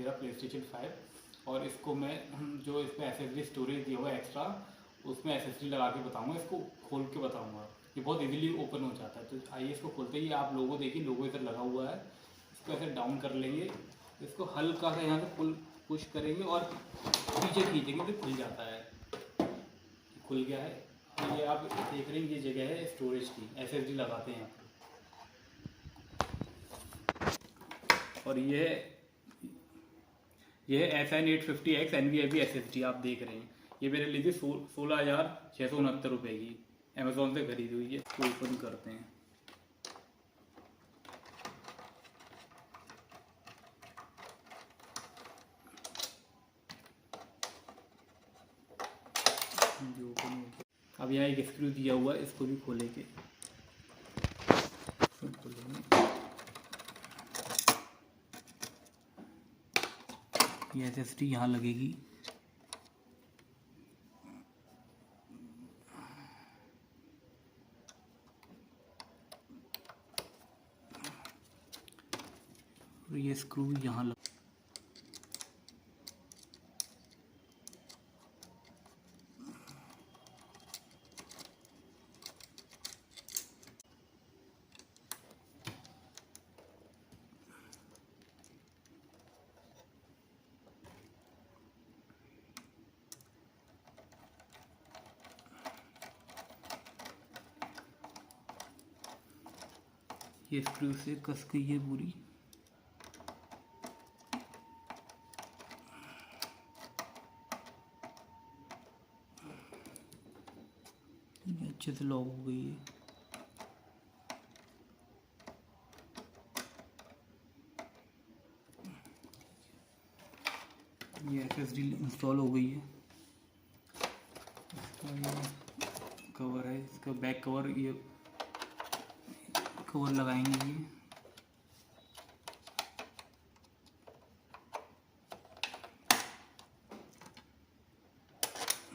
मिलेगा PlayStation 5। और इसको मैं जो इसमें SSD स्टोरेज दिया हुआ है एक्स्ट्रा, उसमें SSD लगा के बताऊँगा, इसको खोल के बताऊँगा। ये बहुत इजीली ओपन हो जाता है। तो आइए इसको खोलते ही आप लोगो देखिए, लोगो इधर लगा हुआ है। इसको ऐसे डाउन कर लेंगे, इसको हल्का सा यहाँ से पुश करेंगे और पीछे खींचेंगे तो खुल जाता है। खुल गया है। ये आप देख रहे हैं, ये जगह है स्टोरेज की, SSD लगाते हैं यहाँ पर। और ये SN850X NVMe SSD आप देख रहे हैं। ये मेरे लिए 16,669 रुपये की अमेज़ोन से खरीदी हुई है। इसको ओपन करते हैं। अब यहाँ एक स्क्रू दिया हुआ है, इसको भी खोलेंगे। ये SSD यहाँ लगेगी। और ये स्क्रू यहाँ लग ये स्क्रू से कस गई है पूरी। अच्छे से लॉक हो गई है। ये SSD इंस्टॉल हो गई है। इसका ये कवर है, इसका बैक कवर, ये कवर लगाएंगे। ये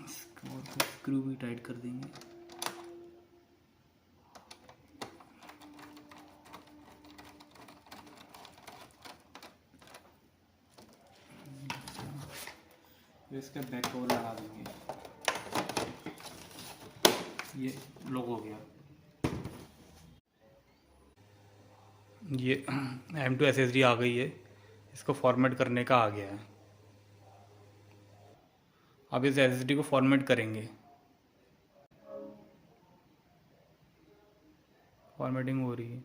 इस कवर को स्क्रू भी टाइट कर देंगे। फिर इसका बैक कवर लगा देंगे। ये लॉक हो गया। ये M2 SSD आ गई है। इसको फॉर्मेट करने का आ गया है। अब इस SSD को फॉर्मेट करेंगे। फॉर्मेटिंग हो रही है।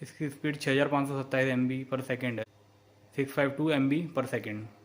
इसकी स्पीड 6527 MB/s है, 652 MB/s।